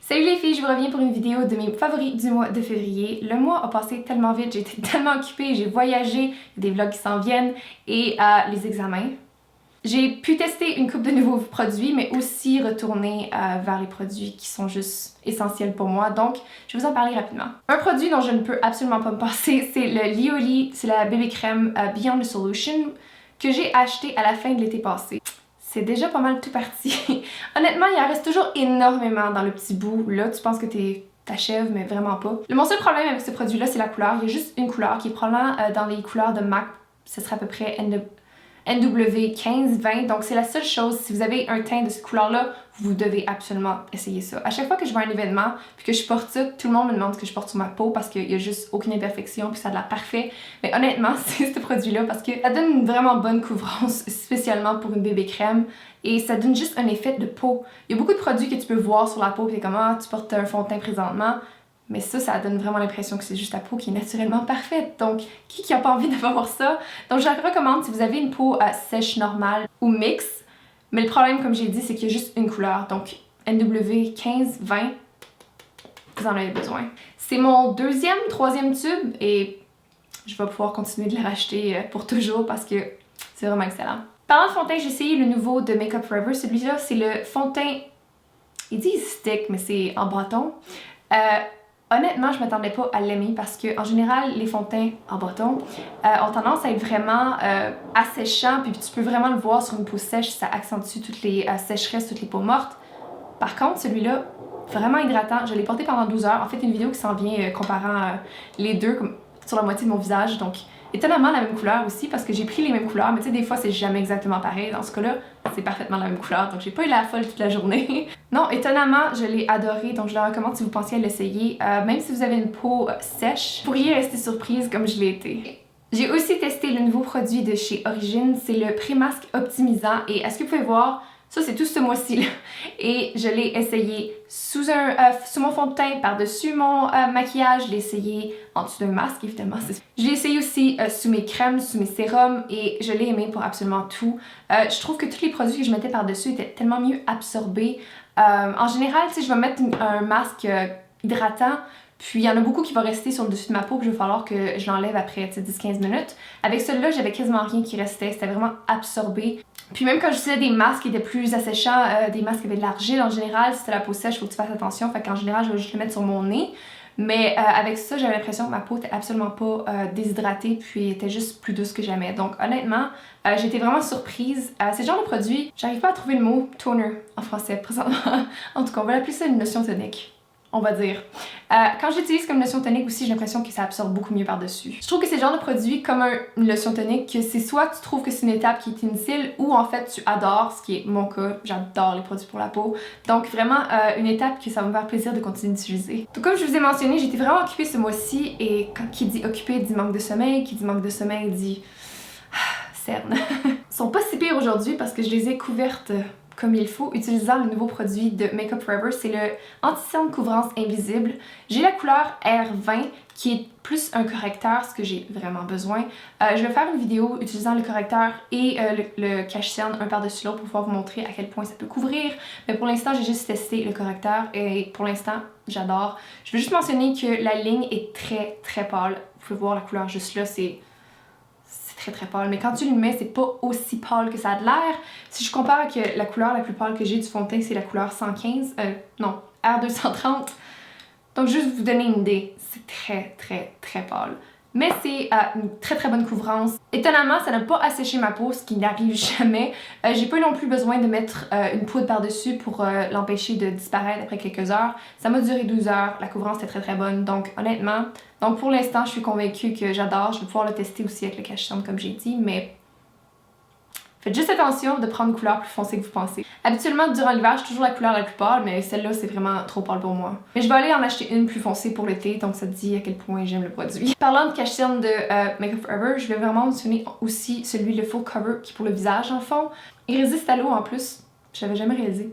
Salut les filles, je vous reviens pour une vidéo de mes favoris du mois de février. Le mois a passé tellement vite, j'ai été tellement occupée, j'ai voyagé, il y a des vlogs qui s'en viennent et les examens. J'ai pu tester une couple de nouveaux produits, mais aussi retourner vers les produits qui sont juste essentiels pour moi. Donc, je vais vous en parler rapidement. Un produit dont je ne peux absolument pas me passer, c'est le Lioli, c'est la bébé crème Beyond the Solution que j'ai acheté à la fin de l'été passé. C'est déjà pas mal tout parti. Honnêtement, il en reste toujours énormément dans le petit bout. Là, tu penses que t'achèves, mais vraiment pas. Mon seul problème avec ce produit-là, c'est la couleur. Il y a juste une couleur qui est probablement dans les couleurs de MAC. Ce serait à peu près NW15-20, donc c'est la seule chose. Si vous avez un teint de cette couleur-là, vous devez absolument essayer ça. À chaque fois que je vais à un événement puis que je porte ça, tout le monde me demande ce que je porte sur ma peau parce qu'il y a juste aucune imperfection puis ça a de l'air parfait. Mais honnêtement, c'est ce produit-là parce que ça donne une vraiment bonne couvrance, spécialement pour une bébé crème. Et ça donne juste un effet de peau. Il y a beaucoup de produits que tu peux voir sur la peau puis t'es comme ah, tu portes un fond de teint présentement. Mais ça donne vraiment l'impression que c'est juste la peau qui est naturellement parfaite. Donc, qui a pas envie d'avoir ça? Donc, je la recommande si vous avez une peau sèche normale ou mixte. Mais le problème, comme j'ai dit, c'est qu'il y a juste une couleur. Donc, NW15-20, vous en avez besoin. C'est mon troisième tube et je vais pouvoir continuer de le racheter pour toujours parce que c'est vraiment excellent. Parlant de fond de teint, j'ai essayé le nouveau de Make Up Forever. Celui-là, c'est le fond de teint, il dit stick, mais c'est en bâton. Honnêtement, je m'attendais pas à l'aimer parce que en général, les fonds de teint en bâton ont tendance à être vraiment asséchants, puis tu peux vraiment le voir sur une peau sèche, ça accentue toutes les sécheresses, toutes les peaux mortes. Par contre, celui-là, vraiment hydratant, je l'ai porté pendant 12 heures. En fait, une vidéo qui s'en vient comparant les deux comme, sur la moitié de mon visage, donc étonnamment la même couleur aussi parce que j'ai pris les mêmes couleurs, mais tu sais, des fois c'est jamais exactement pareil. Dans ce cas-là, c'est parfaitement la même couleur, donc j'ai pas eu la folle toute la journée. Non, étonnamment, je l'ai adoré, donc je le recommande si vous pensiez à l'essayer. Même si vous avez une peau sèche, vous pourriez rester surprise comme je l'ai été. J'ai aussi testé le nouveau produit de chez Origins, c'est le Pré-Masque Optimisant, et est-ce que vous pouvez voir, ça c'est tout ce mois-ci là. Et je l'ai essayé sous mon fond de teint, par-dessus mon maquillage, je l'ai essayé en dessous d'un masque évidemment. Je l'ai essayé aussi sous mes crèmes, sous mes sérums et je l'ai aimé pour absolument tout. Je trouve que tous les produits que je mettais par-dessus étaient tellement mieux absorbés. En général, si je vais mettre un masque hydratant, puis il y en a beaucoup qui vont rester sur le dessus de ma peau, puis il va falloir que je l'enlève après 10-15 minutes. Avec celui-là, j'avais quasiment rien qui restait, c'était vraiment absorbé. Puis même quand j'utilisais des masques qui étaient plus asséchants, des masques qui avaient de l'argile en général, si t'as la peau sèche, faut que tu fasses attention, fait qu'en général, je vais juste le mettre sur mon nez. Mais avec ça, j'avais l'impression que ma peau était absolument pas déshydratée, puis était juste plus douce que jamais. Donc honnêtement, j'ai été vraiment surprise. C'est le genre de produit, j'arrive pas à trouver le mot toner en français présentement. En tout cas, on va l'appeler ça une lotion tonique, on va dire. Quand j'utilise comme lotion tonique aussi, j'ai l'impression que ça absorbe beaucoup mieux par-dessus. Je trouve que c'est le genre de produit comme une lotion tonique que c'est soit tu trouves que c'est une étape qui est inutile ou en fait tu adores, ce qui est mon cas, j'adore les produits pour la peau. Donc vraiment une étape que ça va me faire plaisir de continuer d'utiliser. Donc comme je vous ai mentionné, j'étais vraiment occupée ce mois-ci et qui dit occupée dit manque de sommeil, qui dit manque de sommeil dit cernes. Ils sont pas si pires aujourd'hui parce que je les ai couvertes comme il faut, utilisant le nouveau produit de Make Up Forever, c'est le anti-cerne couvrance invisible. J'ai la couleur R20 qui est plus un correcteur, ce que j'ai vraiment besoin. Je vais faire une vidéo utilisant le correcteur et le cache-cerne un par-dessus l'autre pour pouvoir vous montrer à quel point ça peut couvrir. Mais pour l'instant, j'ai juste testé le correcteur et pour l'instant, j'adore. Je veux juste mentionner que la ligne est très pâle. Vous pouvez voir la couleur juste là, c'est très pâle, mais quand tu le mets, c'est pas aussi pâle que ça a de l'air. Si je compare que la couleur la plus pâle que j'ai du fond de teint, c'est la couleur 115, non, R230. Donc juste vous donner une idée, c'est très pâle. Mais c'est une très bonne couvrance. Étonnamment, ça n'a pas asséché ma peau, ce qui n'arrive jamais. J'ai pas non plus besoin de mettre une poudre par-dessus pour l'empêcher de disparaître après quelques heures. Ça m'a duré 12 heures, la couvrance était très bonne, donc honnêtement, pour l'instant, je suis convaincue que j'adore. Je vais pouvoir le tester aussi avec le cache-cerne comme j'ai dit, mais faites juste attention de prendre une couleur plus foncée que vous pensez. Habituellement, durant l'hiver, j'ai toujours la couleur la plus pâle, mais celle-là, c'est vraiment trop pâle pour moi. Mais je vais aller en acheter une plus foncée pour l'été, donc ça te dit à quel point j'aime le produit. Parlant de cache-cerne de Make Up Forever, je vais vraiment mentionner aussi celui, le Full Cover, qui est pour le visage en fond. Il résiste à l'eau en plus. J'avais jamais réalisé.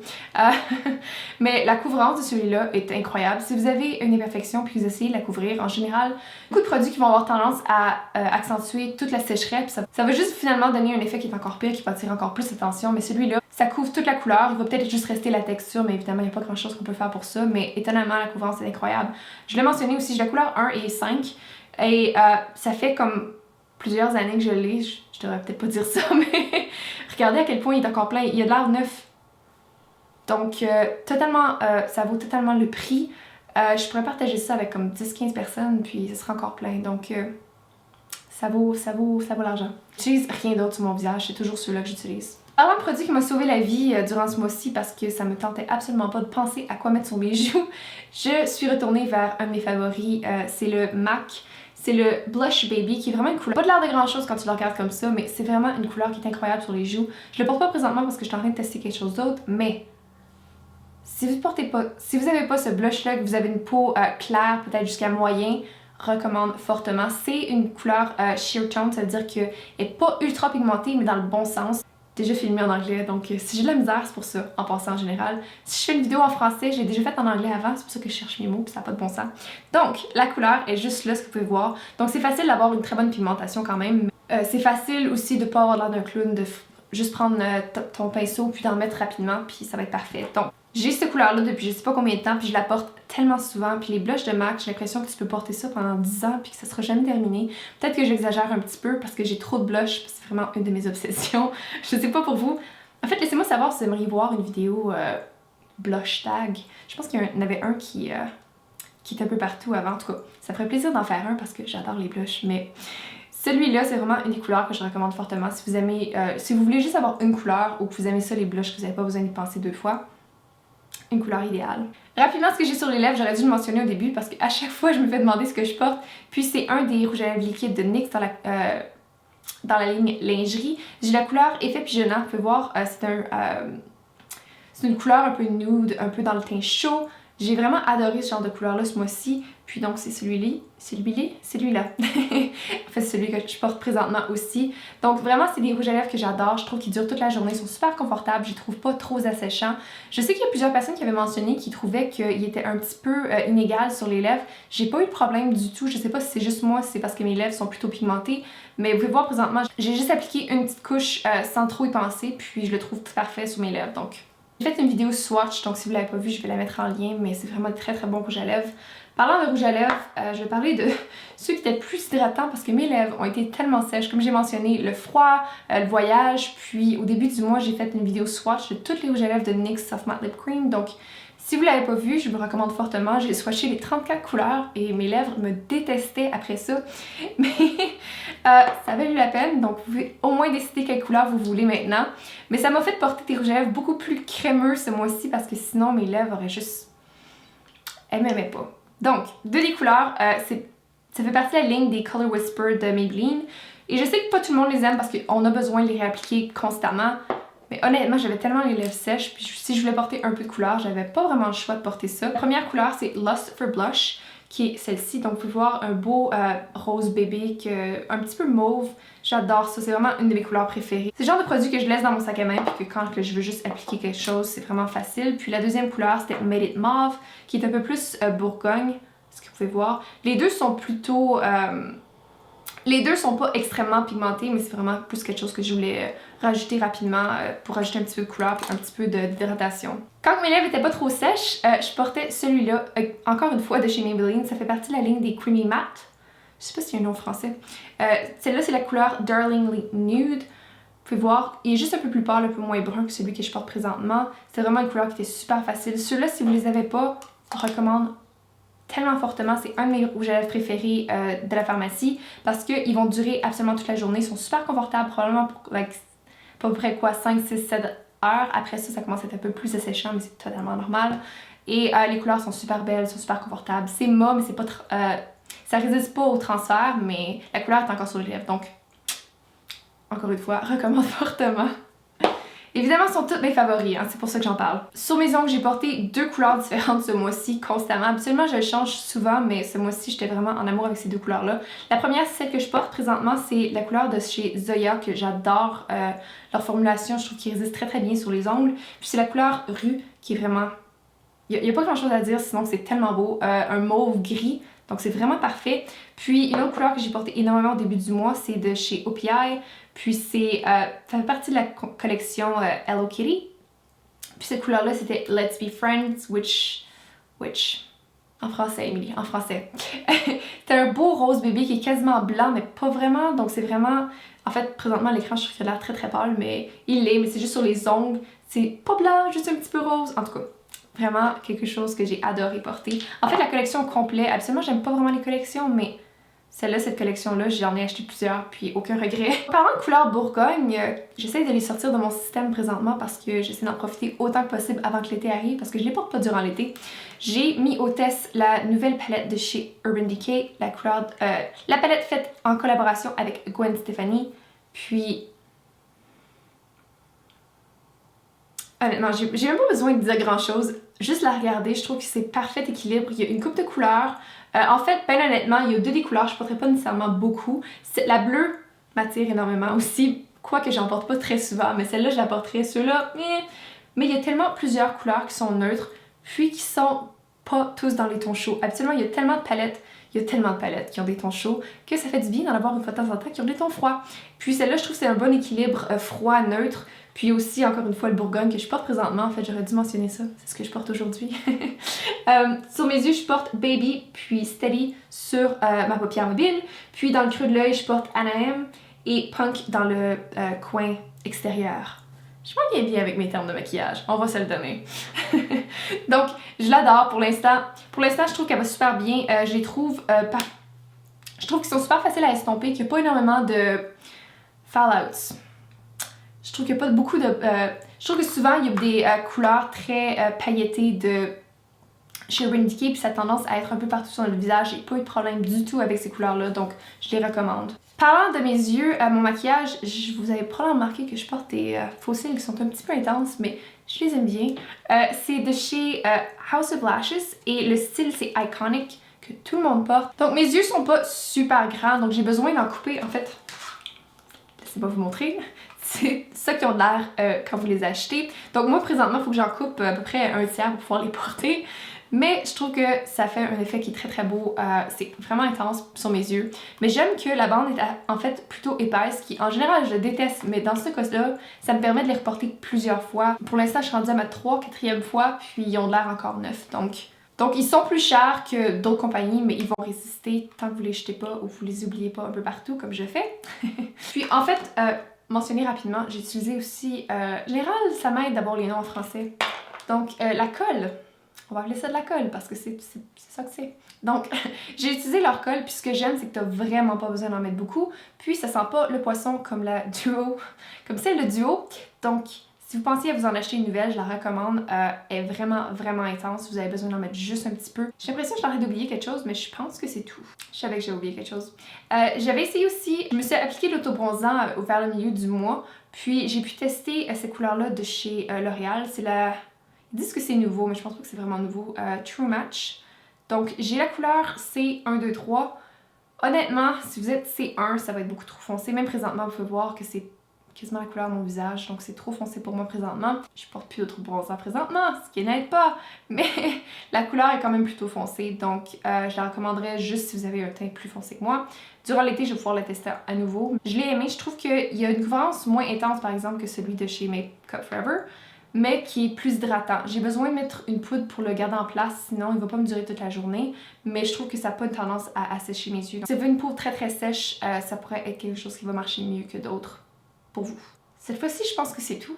Mais la couvrance de celui-là est incroyable. Si vous avez une imperfection puis vous essayez de la couvrir, en général, beaucoup de produits qui vont avoir tendance à accentuer toute la sécheresse. Ça va juste finalement donner un effet qui est encore pire, qui va attirer encore plus l'attention. Mais celui-là, ça couvre toute la couleur. Il va peut-être juste rester la texture, mais évidemment, il n'y a pas grand-chose qu'on peut faire pour ça. Mais étonnamment, la couvrance est incroyable. Je l'ai mentionné aussi, j'ai la couleur 1 et 5. Et ça fait comme plusieurs années que je l'ai. Je devrais peut-être pas dire ça, mais regardez à quel point il est encore plein. Il a de l'air neuf. Donc, totalement, ça vaut totalement le prix. Je pourrais partager ça avec comme 10-15 personnes, puis ce sera encore plein. Donc, ça vaut l'argent. J'utilise rien d'autre sur mon visage, c'est toujours ceux-là que j'utilise. Alors, un produit qui m'a sauvé la vie durant ce mois-ci parce que ça me tentait absolument pas de penser à quoi mettre sur mes joues, je suis retournée vers un de mes favoris, c'est le MAC. C'est le Blush Baby qui est vraiment une couleur. Pas de l'air de grand chose quand tu le regardes comme ça, mais c'est vraiment une couleur qui est incroyable sur les joues. Je le porte pas présentement parce que je suis en train de tester quelque chose d'autre, mais si vous avez pas ce blush là, que vous avez une peau claire, peut-être jusqu'à moyen, recommande fortement. C'est une couleur sheer tone, ça veut dire qu'elle est pas ultra pigmentée, mais dans le bon sens. Déjà filmé en anglais, donc si j'ai de la misère, c'est pour ça, en passant en général. Si je fais une vidéo en français, j'ai déjà fait en anglais avant, c'est pour ça que je cherche mes mots, puis ça n'a pas de bon sens. Donc, la couleur est juste là, ce que vous pouvez voir. Donc, c'est facile d'avoir une très bonne pigmentation quand même. C'est facile aussi de pas avoir l'air d'un clown, de juste prendre ton pinceau, puis d'en mettre rapidement, puis ça va être parfait. Donc, j'ai cette couleur-là depuis je sais pas combien de temps, puis je la porte tellement souvent. Puis les blushs de MAC, j'ai l'impression que tu peux porter ça pendant 10 ans, puis que ça sera jamais terminé. Peut-être que j'exagère un petit peu parce que j'ai trop de blush, puis c'est vraiment une de mes obsessions. Je sais pas pour vous. En fait, laissez-moi savoir si vous aimeriez voir une vidéo blush tag. Je pense qu'il y en avait un qui est un peu partout avant. En tout cas, ça ferait plaisir d'en faire un parce que j'adore les blushs, mais celui-là, c'est vraiment une des couleurs que je recommande fortement. Si vous aimez, si vous voulez juste avoir une couleur ou que vous aimez ça, les blushs, que vous n'avez pas besoin d'y penser deux fois, une couleur idéale. Rapidement, ce que j'ai sur les lèvres, j'aurais dû le mentionner au début parce qu'à chaque fois, je me fais demander ce que je porte. Puis c'est un des rouges à lèvres liquides de NYX dans la ligne lingerie. J'ai la couleur Effet Pigeonnant. Vous pouvez voir, c'est une couleur un peu nude, un peu dans le teint chaud. J'ai vraiment adoré ce genre de couleur-là ce mois-ci. Puis donc c'est celui-là. En fait, c'est celui que je porte présentement aussi. Donc vraiment, c'est des rouges à lèvres que j'adore. Je trouve qu'ils durent toute la journée. Ils sont super confortables. Je les trouve pas trop asséchants. Je sais qu'il y a plusieurs personnes qui avaient mentionné qu'ils trouvaient qu'ils étaient un petit peu inégales sur les lèvres. J'ai pas eu de problème du tout. Je sais pas si c'est juste moi, si c'est parce que mes lèvres sont plutôt pigmentées. Mais vous pouvez voir présentement, j'ai juste appliqué une petite couche sans trop y penser. Puis je le trouve tout parfait sur mes lèvres. Donc j'ai fait une vidéo swatch, donc si vous l'avez pas vue, je vais la mettre en lien, mais c'est vraiment très très bon rouge à lèvres. Parlant de rouge à lèvres, je vais parler de ceux qui étaient plus hydratants parce que mes lèvres ont été tellement sèches. Comme j'ai mentionné, le froid, le voyage, puis au début du mois, j'ai fait une vidéo swatch de toutes les rouges à lèvres de NYX Soft Matte Lip Cream. Donc si vous l'avez pas vu, je vous recommande fortement. J'ai swatché les 34 couleurs et mes lèvres me détestaient après ça. Mais ça valait la peine, donc vous pouvez au moins décider quelle couleur vous voulez maintenant. Mais ça m'a fait porter des rouges à lèvres beaucoup plus crémeux ce mois-ci parce que sinon mes lèvres auraient juste... Elles m'aimaient pas. Donc, de les couleurs, ça fait partie de la ligne des Color Whisper de Maybelline. Et je sais que pas tout le monde les aime parce qu'on a besoin de les réappliquer constamment. Mais honnêtement, j'avais tellement les lèvres sèches, puis si je voulais porter un peu de couleur, j'avais pas vraiment le choix de porter ça. La première couleur, c'est Lust for Blush, qui est celle-ci. Donc, vous pouvez voir un beau rose bébé, un petit peu mauve. J'adore ça, c'est vraiment une de mes couleurs préférées. C'est le genre de produit que je laisse dans mon sac à main, puis que quand je veux juste appliquer quelque chose, c'est vraiment facile. Puis la deuxième couleur, c'était Made It Mauve, qui est un peu plus Bourgogne, ce que vous pouvez voir. Les deux sont plutôt... Les deux sont pas extrêmement pigmentés, mais c'est vraiment plus quelque chose que je voulais rajouter rapidement pour rajouter un petit peu de couleur et un petit peu d'hydratation. Quand mes lèvres étaient pas trop sèches, je portais celui-là, encore une fois de chez Maybelline. Ça fait partie de la ligne des Creamy Matte. Je sais pas s'il y a un nom français. Celle-là, c'est la couleur Darlingly Nude. Vous pouvez voir, il est juste un peu plus pâle, un peu moins brun que celui que je porte présentement. C'est vraiment une couleur qui était super facile. Ceux-là, si vous les avez pas, je recommande tellement fortement. C'est un de mes rouges à lèvres préférés de la pharmacie parce qu'ils vont durer absolument toute la journée. Ils sont super confortables, probablement pour à peu près quoi, 5, 6, 7 heures. Après ça, ça commence à être un peu plus asséchant, mais c'est totalement normal. Et les couleurs sont super belles, sont super confortables. C'est mat, mais c'est pas ça résiste pas au transfert, mais la couleur est encore sur les lèvres. Donc, encore une fois, recommande fortement. Évidemment, sont toutes mes favoris, hein, c'est pour ça que j'en parle. Sur mes ongles, j'ai porté 2 couleurs différentes ce mois-ci constamment. Absolument, je le change souvent, mais ce mois-ci, j'étais vraiment en amour avec ces 2 couleurs-là. La première, celle que je porte présentement, c'est la couleur de chez Zoya, que j'adore. Leur formulation, je trouve qu'ils résistent très très bien sur les ongles. Puis c'est la couleur Rue, qui est vraiment... Il n'y a pas grand-chose à dire, sinon c'est tellement beau. Un mauve gris, donc c'est vraiment parfait. Puis une autre couleur que j'ai portée énormément au début du mois, c'est de chez OPI. Puis ça fait partie de la collection Hello Kitty. Puis cette couleur-là, c'était Let's Be Friends, which... En français, Emily, en français. C'est un beau rose bébé qui est quasiment blanc, mais pas vraiment. Donc c'est vraiment... En fait, présentement, à l'écran, je trouve qu'il a l'air très très pâle, mais il l'est. Mais c'est juste sur les ongles. C'est pas blanc, juste un petit peu rose. En tout cas, vraiment quelque chose que j'ai adoré porter. En fait, la collection au complet, absolument, j'aime pas vraiment les collections, mais... Celle-là, cette collection-là, j'en ai acheté plusieurs, puis aucun regret. Parlant de couleur Bourgogne, j'essaie de les sortir de mon système présentement parce que j'essaie d'en profiter autant que possible avant que l'été arrive, parce que je les porte pas durant l'été. J'ai mis au test la nouvelle palette de chez Urban Decay, la couleur, la palette faite en collaboration avec Gwen Stefani, puis... Honnêtement, j'ai même pas besoin de dire grand-chose, juste la regarder, je trouve que c'est parfait équilibre, il y a une coupe de couleurs. En fait, ben honnêtement, il y a 2 des couleurs, je ne porterai pas nécessairement beaucoup. La bleue m'attire énormément aussi, quoique j'en porte pas très souvent, mais celle-là, je la porterai. Ceux-là, mais il y a tellement plusieurs couleurs qui sont neutres, puis qui sont pas tous dans les tons chauds. Habituellement, il y a tellement de palettes qui ont des tons chauds que ça fait du bien d'en avoir une fois de temps en temps qui ont des tons froids. Puis celle-là, je trouve que c'est un bon équilibre froid-neutre. Puis aussi, encore une fois, le Bourgogne que je porte présentement. En fait, j'aurais dû mentionner ça. C'est ce que je porte aujourd'hui. Sur mes yeux, je porte Baby, puis Steady sur ma paupière mobile. Puis dans le creux de l'œil, je porte Anaheim et Punk dans le coin extérieur. Je m'en viens bien avec mes termes de maquillage. On va se le donner. Donc, je l'adore pour l'instant. Pour l'instant, je trouve qu'elle va super bien. Je les trouve... Je trouve qu'ils sont super faciles à estomper, qu'il n'y a pas énormément de fallouts. Je trouve qu'il n'y a pas beaucoup de... je trouve que souvent, il y a des couleurs très pailletées de chez Urban Decay, puis ça a tendance à être un peu partout sur le visage. J'ai pas eu de problème du tout avec ces couleurs-là, donc je les recommande. Parlant de mes yeux, mon maquillage, vous avez probablement remarqué que je porte des faux cils qui sont un petit peu intenses, mais je les aime bien. C'est de chez House of Lashes, et le style, c'est Iconic, que tout le monde porte. Donc mes yeux sont pas super grands, donc j'ai besoin d'en couper, en fait... Laissez-moi vous montrer. C'est ça qui ont l'air quand vous les achetez. Donc moi présentement, il faut que j'en coupe à peu près un tiers pour pouvoir les porter. Mais je trouve que ça fait un effet qui est très très beau. C'est vraiment intense sur mes yeux. Mais j'aime que la bande est en fait plutôt épaisse, qui en général je déteste, mais dans ce cas-là, ça me permet de les reporter plusieurs fois. Pour l'instant, je suis rendue à ma 4e fois, puis ils ont l'air encore neufs. Donc ils sont plus chers que d'autres compagnies, mais ils vont résister tant que vous les jetez pas ou vous les oubliez pas un peu partout comme je fais. Puis en fait, mentionner rapidement, j'ai utilisé aussi... en général, ça m'aide d'avoir les noms en français. Donc la colle, on va appeler ça de la colle parce que c'est ça que c'est. Donc j'ai utilisé leur colle, puis ce que j'aime, c'est que t'as vraiment pas besoin d'en mettre beaucoup. Puis ça sent pas le poisson comme la duo, comme celle de duo. Donc... Si vous pensiez à vous en acheter une nouvelle, je la recommande. Elle est vraiment, vraiment intense. Vous avez besoin d'en mettre juste un petit peu. J'ai l'impression que j'arrête d'oublier quelque chose, mais je pense que c'est tout. Je savais que j'ai oublié quelque chose. J'avais essayé aussi, je me suis appliqué l'autobronzant vers le milieu du mois. Puis j'ai pu tester cette couleur-là de chez L'Oréal. C'est la... Ils disent que c'est nouveau, mais je pense pas que c'est vraiment nouveau. True Match. Donc j'ai la couleur C123. Honnêtement, si vous êtes C1, ça va être beaucoup trop foncé. Même présentement, vous pouvez voir que c'est quasiment la couleur de mon visage, donc c'est trop foncé pour moi présentement. Je porte plus d'autobronzant présentement, ce qui n'aide pas, mais la couleur est quand même plutôt foncée, donc je la recommanderais juste si vous avez un teint plus foncé que moi. Durant l'été, je vais pouvoir le tester à nouveau. Je l'ai aimé, je trouve qu'il y a une couvrance moins intense par exemple que celui de chez Makeup Forever, mais qui est plus hydratant. J'ai besoin de mettre une poudre pour le garder en place, sinon il va pas me durer toute la journée, mais je trouve que ça n'a pas une tendance à assécher mes yeux. Donc, si vous avez une peau très très sèche, ça pourrait être quelque chose qui va marcher mieux que d'autres. Pour vous. Cette fois-ci, je pense que c'est tout.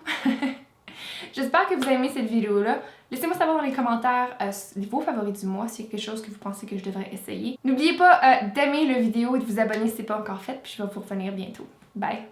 J'espère que vous avez aimé cette vidéo-là. Laissez-moi savoir dans les commentaires vos favoris du mois, s'il y a quelque chose que vous pensez que je devrais essayer. N'oubliez pas d'aimer la vidéo et de vous abonner si ce n'est pas encore fait, puis je vais vous revenir bientôt. Bye!